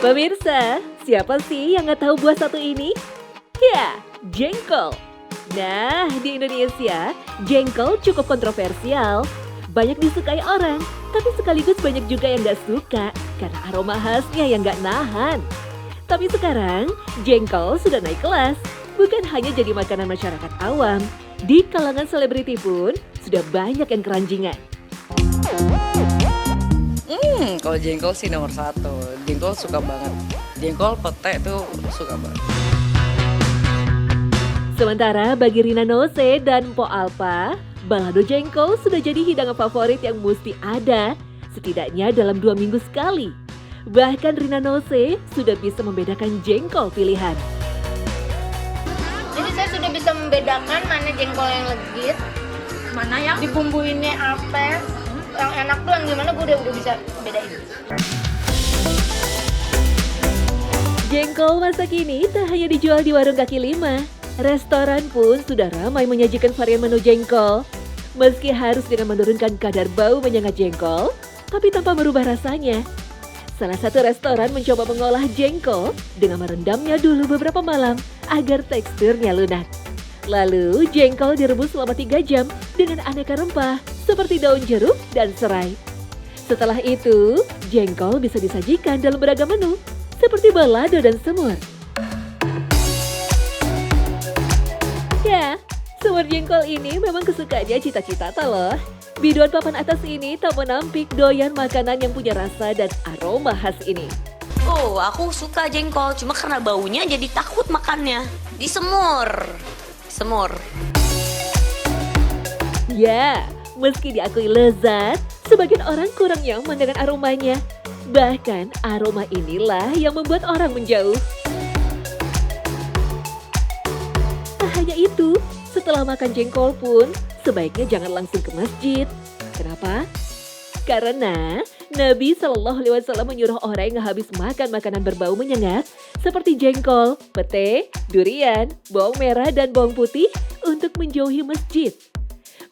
Pemirsa, siapa sih yang nggak tahu buah satu ini? Ya, jengkol. Nah, di Indonesia, jengkol cukup kontroversial. Banyak disukai orang, tapi sekaligus banyak juga yang nggak suka karena aroma khasnya yang nggak nahan. Tapi sekarang, jengkol sudah naik kelas. Bukan hanya jadi makanan masyarakat awam, di kalangan selebriti pun sudah banyak yang keranjingan. Kalau jengkol sih nomor satu. Jengkol suka banget. Jengkol, pete tuh suka banget. Sementara bagi Rina Nose dan Po Alpa, balado jengkol sudah jadi hidangan favorit yang mesti ada, setidaknya dalam 2 minggu sekali. Bahkan Rina Nose sudah bisa membedakan jengkol pilihan. Jadi saya sudah bisa membedakan mana jengkol yang legit, mana yang dibumbuinnya apa, yang enak tuh yang gimana, gue udah bisa bedain. Jengkol masa kini tak hanya dijual di warung kaki lima. Restoran pun sudah ramai menyajikan varian menu jengkol. Meski harus dengan menurunkan kadar bau menyengat jengkol, tapi tanpa merubah rasanya. Salah satu restoran mencoba mengolah jengkol dengan merendamnya dulu beberapa malam agar teksturnya lunak. Lalu jengkol direbus selama 3 jam dengan aneka rempah seperti daun jeruk dan serai. Setelah itu, jengkol bisa disajikan dalam beragam menu seperti balado dan semur. Ya, semur jengkol ini memang kesukaannya cita-cita loh. Biduan papan atas ini tak menampik doyan makanan yang punya rasa dan aroma khas ini. Oh, aku suka jengkol, cuma karena baunya jadi takut makannya. Disemur. Semur. Ya, meski diakui lezat, sebagian orang kurang nyaman dengan aromanya. Bahkan aroma inilah yang membuat orang menjauh. Tak hanya itu, setelah makan jengkol pun sebaiknya jangan langsung ke masjid. Kenapa? Karena Nabi Shallallahu Alaihi Wasallam menyuruh orang yang habis makan makanan berbau menyengat seperti jengkol, pete, durian, bawang merah dan bawang putih untuk menjauhi masjid.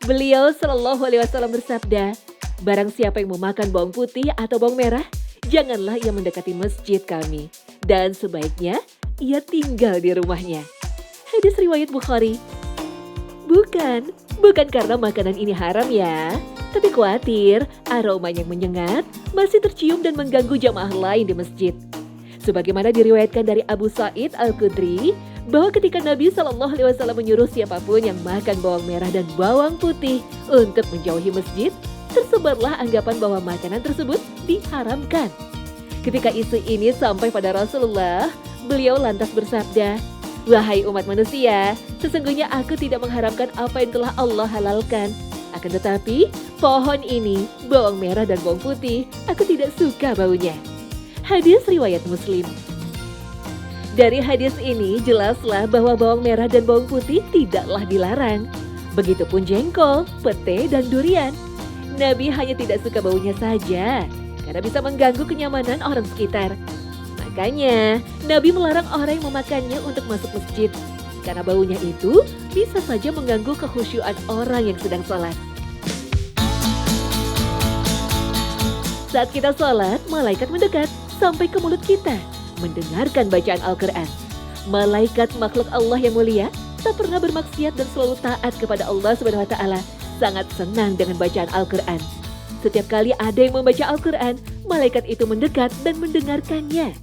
Beliau Shallallahu Alaihi Wasallam bersabda, barang siapa yang memakan bawang putih atau bawang merah, janganlah ia mendekati masjid kami. Dan sebaiknya ia tinggal di rumahnya. Hadis riwayat Bukhari. Bukan karena makanan ini haram ya. Tapi khawatir aroma yang menyengat masih tercium dan mengganggu jamaah lain di masjid. Sebagaimana diriwayatkan dari Abu Sa'id Al-Khudri, bahwa ketika Nabi Shallallahu Alaihi Wasallam menyuruh siapapun yang makan bawang merah dan bawang putih untuk menjauhi masjid, tersebarlah anggapan bahwa makanan tersebut diharamkan. Ketika isu ini sampai pada Rasulullah, beliau lantas bersabda, wahai umat manusia, sesungguhnya aku tidak mengharamkan apa yang telah Allah halalkan. Akan tetapi, pohon ini, bawang merah dan bawang putih, aku tidak suka baunya. Hadis riwayat Muslim. Dari hadis ini jelaslah bahwa bawang merah dan bawang putih tidaklah dilarang. Begitupun jengkol, pete, dan durian. Nabi hanya tidak suka baunya saja, karena bisa mengganggu kenyamanan orang sekitar. Makanya, Nabi melarang orang yang memakannya untuk masuk masjid. Karena baunya itu bisa saja mengganggu kekhusyuan orang yang sedang sholat. Saat kita sholat, malaikat mendekat sampai ke mulut kita, mendengarkan bacaan Al-Quran. Malaikat makhluk Allah yang mulia, tak pernah bermaksiat dan selalu taat kepada Allah SWT, sangat senang dengan bacaan Al-Quran. Setiap kali ada yang membaca Al-Quran, malaikat itu mendekat dan mendengarkannya.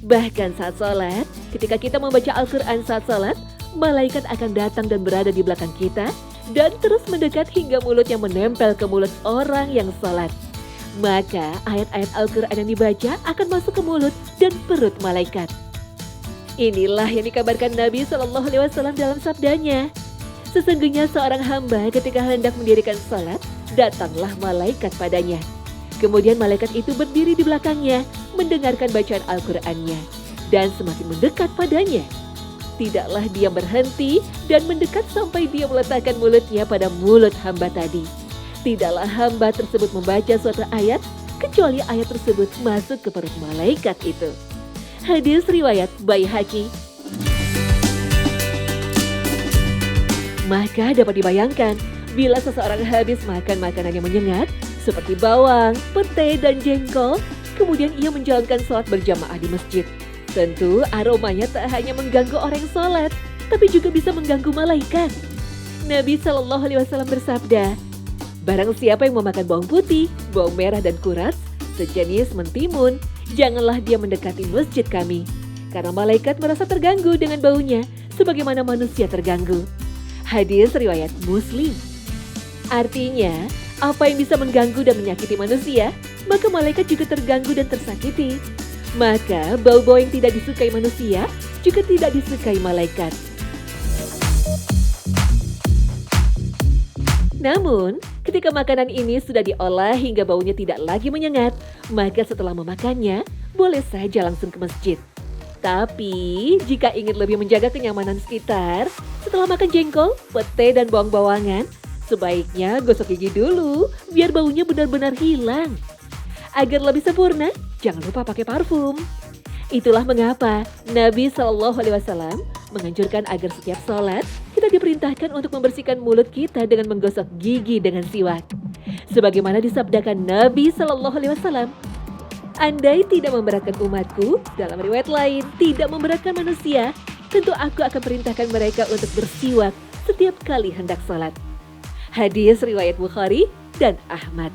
Bahkan saat sholat, ketika kita membaca Al-Quran saat sholat, malaikat akan datang dan berada di belakang kita dan terus mendekat hingga mulutnya menempel ke mulut orang yang sholat. Maka ayat-ayat Al-Quran yang dibaca akan masuk ke mulut dan perut malaikat. Inilah yang dikabarkan Nabi Shallallahu Alaihi Wasallam dalam sabdanya. Sesungguhnya seorang hamba ketika hendak mendirikan sholat, datanglah malaikat padanya. Kemudian malaikat itu berdiri di belakangnya, mendengarkan bacaan Al-Qurannya, dan semakin mendekat padanya. Tidaklah dia berhenti dan mendekat sampai dia meletakkan mulutnya pada mulut hamba tadi. Tidaklah hamba tersebut membaca suatu ayat, kecuali ayat tersebut masuk ke perut malaikat itu. Hadis riwayat Baihaqi. Maka dapat dibayangkan, bila seseorang habis makan makanan yang menyengat, seperti bawang, pete, dan jengkol, Kemudian ia menjalankan sholat berjamaah di masjid. Tentu aromanya tak hanya mengganggu orang yang sholat, tapi juga bisa mengganggu malaikat. Nabi Shallallahu Alaihi Wasallam bersabda, "Barang siapa yang memakan bawang putih, bawang merah dan kurat, sejenis mentimun, janganlah dia mendekati masjid kami. Karena malaikat merasa terganggu dengan baunya, sebagaimana manusia terganggu." Hadis riwayat Muslim. Artinya, apa yang bisa mengganggu dan menyakiti manusia, maka malaikat juga terganggu dan tersakiti. Maka bau-bau yang tidak disukai manusia juga tidak disukai malaikat. Namun, ketika makanan ini sudah diolah hingga baunya tidak lagi menyengat, maka setelah memakannya, boleh saja langsung ke masjid. Tapi, jika ingin lebih menjaga kenyamanan sekitar, setelah makan jengkol, pete, dan bawang-bawangan, sebaiknya gosok gigi dulu, biar baunya benar-benar hilang. Agar lebih sempurna, jangan lupa pakai parfum. Itulah mengapa Nabi Shallallahu Alaihi Wasallam menganjurkan agar setiap sholat, kita diperintahkan untuk membersihkan mulut kita dengan menggosok gigi dengan siwak. Sebagaimana disabdakan Nabi Shallallahu Alaihi Wasallam, "Andai tidak memberatkan umatku," dalam riwayat lain, tidak memberatkan manusia, tentu aku akan perintahkan mereka untuk bersiwak setiap kali hendak sholat. Hadis riwayat Bukhari dan Ahmad.